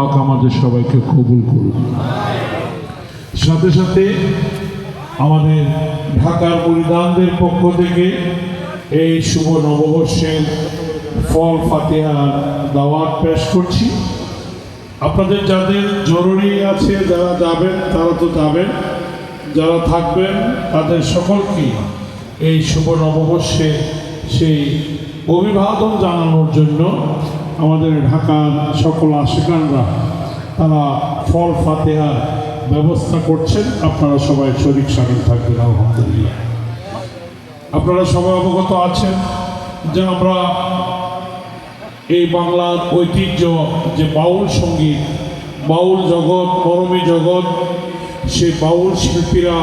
পাক আমাদের সবাইকে কবুল করুন। সাথে সাথে আমাদের ঢাকার মুরিদানদের পক্ষ থেকে এই শুভ নববর্ষের ফল ফাতিহার দাওয়াত পেশ করছি। আপনাদের যাদের জরুরি আছে, যারা যাবেন তারা তো যাবেন, যারা থাকবেন তাদের সকলকে এই শুভ নববর্ষে সেই অভিবাদন জানানোর জন্য আমাদের ঢাকার সকল আশিকানরা তারা ফল ফাতিহার ব্যবস্থা করছেন। আপনারা সবাই শরীক শামিল থাকবেন আলহামদুলিল্লাহ। আপনারা সবাই অবগত আছেন যে আমরা এই বাংলার ঐতিহ্য যে বাউল সঙ্গীত, বাউল জগৎ, মরমী জগৎ, সেই বাউল শিল্পীরা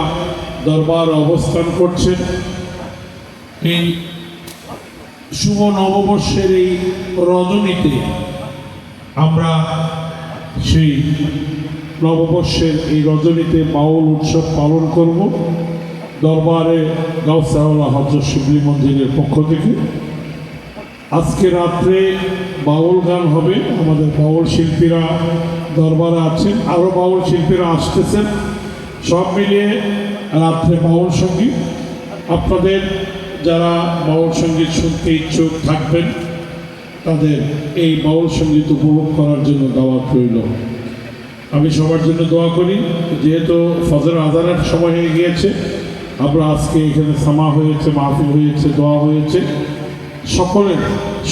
দরবার অবস্থান করছেন। এই শুভ নববর্ষের এই রজনীতে আমরা সেই নববর্ষের এই রজনীতে বাউল উৎসব পালন করব দরবারে গাউসে আওলাদ হযরত শিবলী মন্দিরের পক্ষ থেকে। আজকে রাত্রে বাউল গান হবে, আমাদের বাউল শিল্পীরা দরবারে আছেন, আরও বাউল শিল্পীরা আসতেছেন, সব মিলিয়ে রাত্রে বাউল সঙ্গীত। আপনাদের যারা বাউল সঙ্গীত শুনতে ইচ্ছুক থাকবেন তাদের এই বাউল সঙ্গীত উপভোগ করার জন্য দাওয়াত রইল। আমি সবার জন্য দোয়া করি, যেহেতু ফজর আজানের সময় হয়ে গিয়েছে, আমরা আজকে এখানে সামা হয়েছে, মাহফিল হয়েছে, দোয়া হয়েছে, সকলের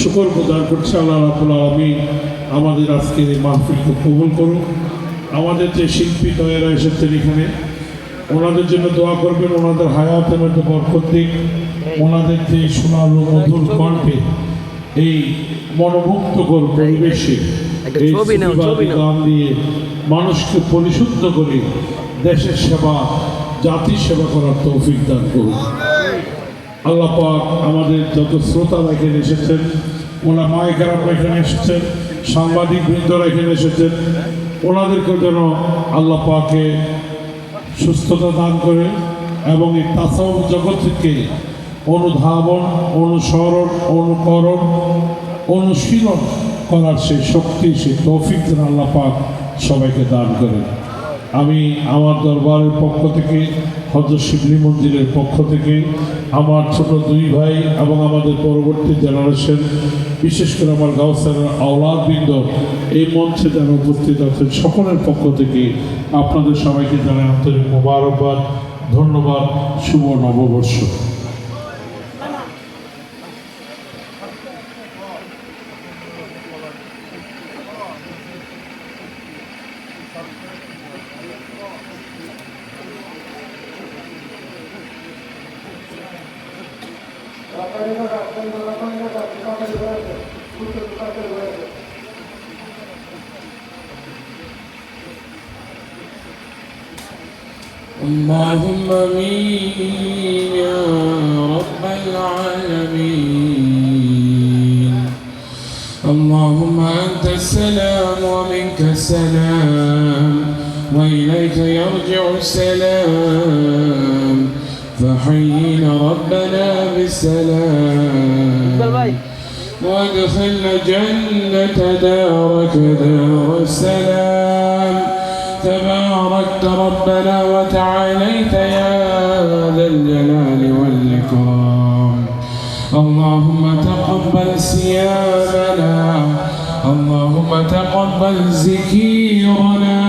শুকর গুজার করছে আল্লাহ রাব্বুল আলামিন আমাদের আজকের এই মাহফিলকে কবুল করুন। আমাদের যে শিল্পী দয়েরা এসেছেন এখানে, ওনাদের জন্য দোয়া করবেন, ওনাদের হায়াতের মধ্যে বরকত দিক, ওনাদের যে সোনালো মধুর কণ্ঠে এই মনোমুগ্ধকর পরিবেশে এই গান দিয়ে মানুষকে পরিশুদ্ধ করে দেশের সেবা, জাতির সেবা করার তৌফিক দান করুন। আল্লাহ পাক আমাদের যত শ্রোতারা এখানে এসেছেন, ওলামায়ে কেরামরা এখানে এসেছেন, সাংবাদিক বৃন্দরা এখানে এসেছেন, ওনাদেরকেও যেন আল্লাহ পাকে সুস্থতা দান করে এবং এই তাসাউফ জগৎ থেকে অনুধাবন, অনুসরণ, অনুকরণ, অনুশীলন করার সেই শক্তি, সেই তৌফিক যেন আল্লাহ পাক সবাইকে দান করেন। আমি আমার দরবারের পক্ষ থেকে, হযরত শিবলী মন্দিরের পক্ষ থেকে, আমার ছোট দুই ভাই এবং আমাদের পরবর্তী জেনারেশন, বিশেষ করে আমার গাউসের আওলাদবৃন্দ এই মঞ্চে যারা উপস্থিত আছেন সকলের পক্ষ থেকে আপনাদের সবাইকে জানাই আন্তরিক মোবারকবাদ, ধন্যবাদ। শুভ নববর্ষ। اللهم آمين يا رب العالمين. اللهم أنت السلام ومنك السلام وإليك يرجع السلام، فحينا ربنا بالسلام وادخلنا جنة دارك دار السلام. تباركت ربنا وتعاليت يا ذا الجلال والإكرام. اللهم تقبل صيامنا، اللهم تقبل ذكيرنا،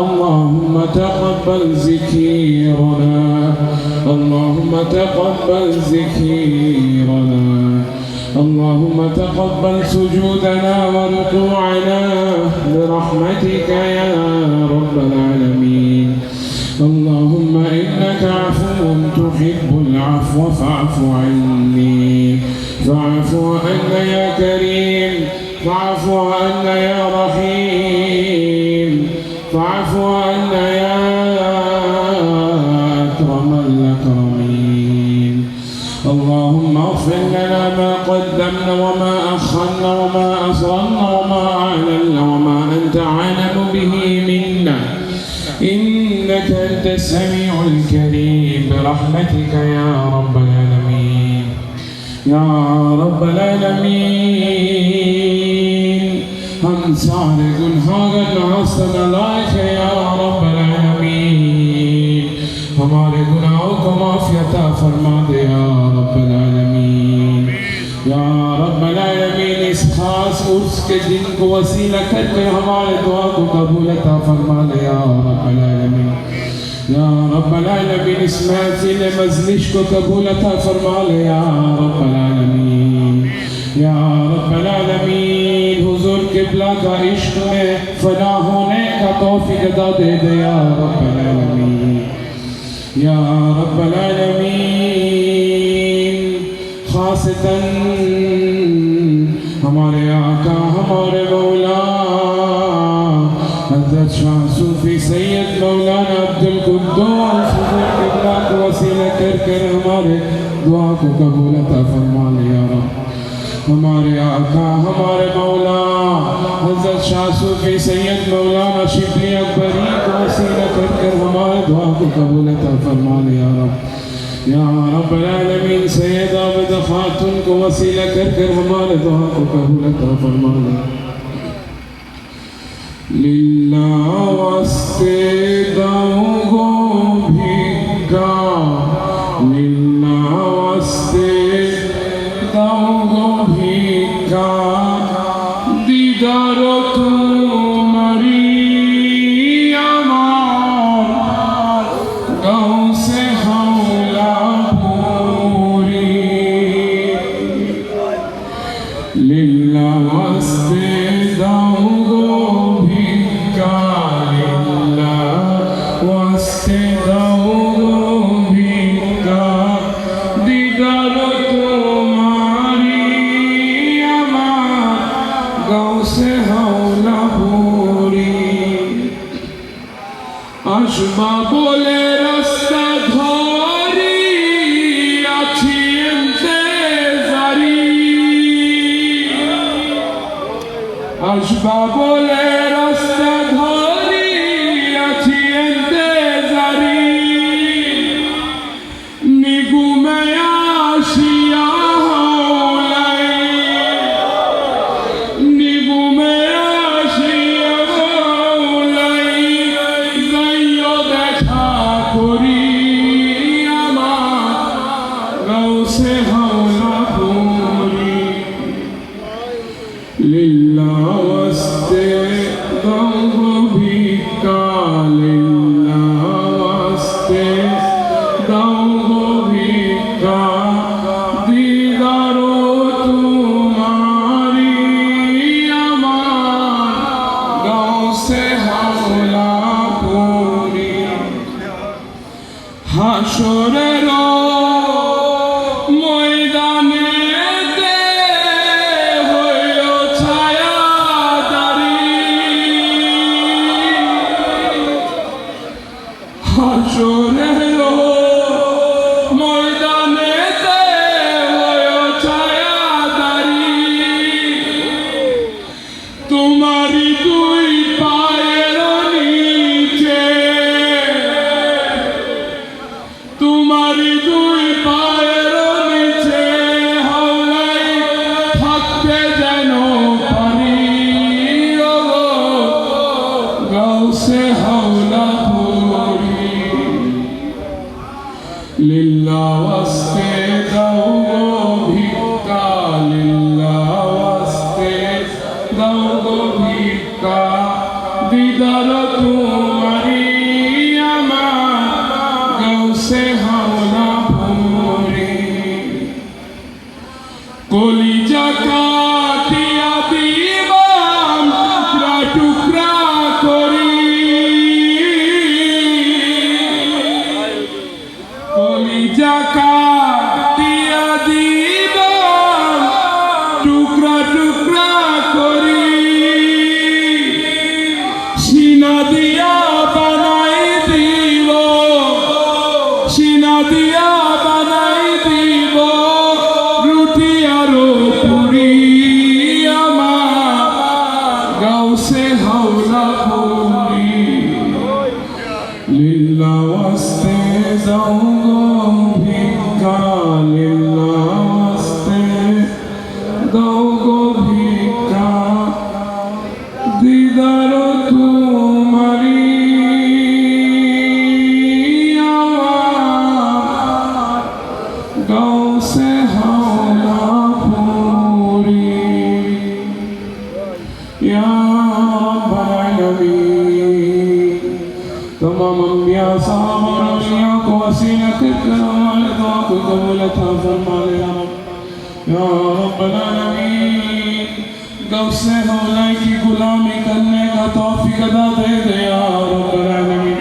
اللهم تقبل ذكيرنا، اللهم تقبل ذكيرنا، اللهم تقبل سجودنا وركوعنا برحمتك يا رب العالمين. اللهم إنك عفو تحب العفو فاعف عني، فاعف عنا يا كريم، فاعف عنا يا رحيم، فاعف عنا يا أكرم الأكرمين. اللهم اغفر لنا ما قدمنا وما أخرنا وما أسررنا وما أعلنا وما أنت أعلم به منا، إنك أنت السميع الكريم برحمتك يا رب العالمين. يا رب العالمين हम सारे गुनाहगार नास्तन लायक है या रब्बल आलमीन हमारे गुनाहों को माफ़ी अता फरमा दे या रब्बल आलमीन या रब्बल आलमीन इस खास उर्स के दिन को वसीला करके हमारे दुआ को कबूल अता फरमा ले या रब्बल आलमीन या रब्बल आलमीन इस महफिल मजलिस को कबूल अता फरमा ले या रब्बल आलमीन या रब्बल आलमीन हुजूर क़िबला का इश्क में फना होने का तौफीक अता दे दे या रब्बल आलमीन या रब्बल आलमीन खासतन हमारे आका हमारे मौला हज़रत शाह सूफी सैयद मौलाना अब्दुल कुद्दूस हुजूर क़िबला को वसीला कर हमारे दुआ को कबूल अता फरमा ले या रब हमारे आका हमारे मौला हज़रत शाह सूफी सैयद मौलाना शिबली अकबरी को वसीला कर हमारे दुआ को कबूल अता फरमा ले या रब रब्बल आलमीन सैयद आबिद खातून को वसीला कर हमारे दुआ को कबूल अता फरमा ले लिल्लाह वास्ते दाऊंगो भिक्का लिल्लाह वास्ते दाऊंगो भिक्का दीदार तुम्हारी अमार गाँव से हौला पूरी लिल्लाह वास्ते दाऊंगो भिक्का लिल्लाह वास्ते दाऊंगो भिक्का दीदार तुम्हारी अमार गाँव से हौला पूरी आशबा बोले रास्ता धरी आछि इंतजारी आशबा बोले रास्ता धरी आछि इंतजारी निगुमे आशिया हौलाई निगुमे आशिया हौलाई जाइयो देखा करी আমার গাউসে হাওলা পুরি লিল্লাহ ওয়াস্তে দাও ভিক্ষা লিল্লাহ ওয়াস্তে দাও ভিক্ষা দিদারো তোমারি আমার গাউসে হাওলা পুরি হাসরের ময়দানেতে হইও ছায়াদারি হাসরের ময়দানেতে হইও ছায়াদারি তোমারি দুই পায়ের নিচে तुम्हारी दुई पायर नीचे हौलाई थकते जानो पानी गाँव से हौला पूरी लिल्लाह वास्ते दाओ भिक्का लिल्लाह वास्ते दाओ भिक्का दीदार तुम्हारी से हौला पूरी कलिजा काटिया दिबाम टुकरा टुकरा करी कलिजा काटिया दिबाम टुकरा टुकरा करी सीना दिया बनाई দিব सीना दिया बनाई দিব রুটি আরো পুরি আমার গাঁও সে হাওলা পুরি লিল্লাহ ওয়াস্তে দাও ভিক্ষা লিল্লাহ ওয়াস্তে দাও ভিক্ষা رب العالمين تمام انبیاء صحابہ اور اولیاء کو وسیلہ کر ہمارے دعا کو قبول عطا فرما لے یا رب العالمین غوث مولا کی غلامی کرنے کا توفیق عطا دے دے یا رب العالمین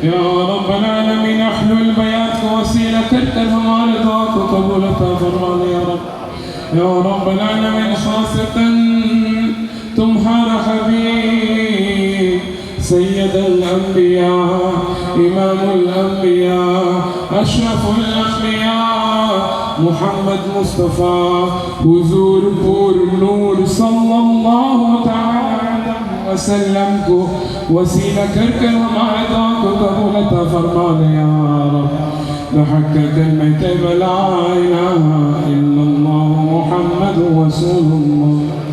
یا رب العالمین احلل بیات کو وسیلہ کر ہمارے دعا کو قبول عطا فرما لے یا رب العالمین خاصتاً تمہارا حبیب سید الانبیاء امام الانبیاء اشرف الانبیاء محمد مصطفیٰ حضور پور نور صلی اللہ تعالی وسلم کو وسیلہ کر ہمارے دعا کو قبول عطا فرما لے یا رب بحق کلمة لا إله إلا الله محمد رسول الله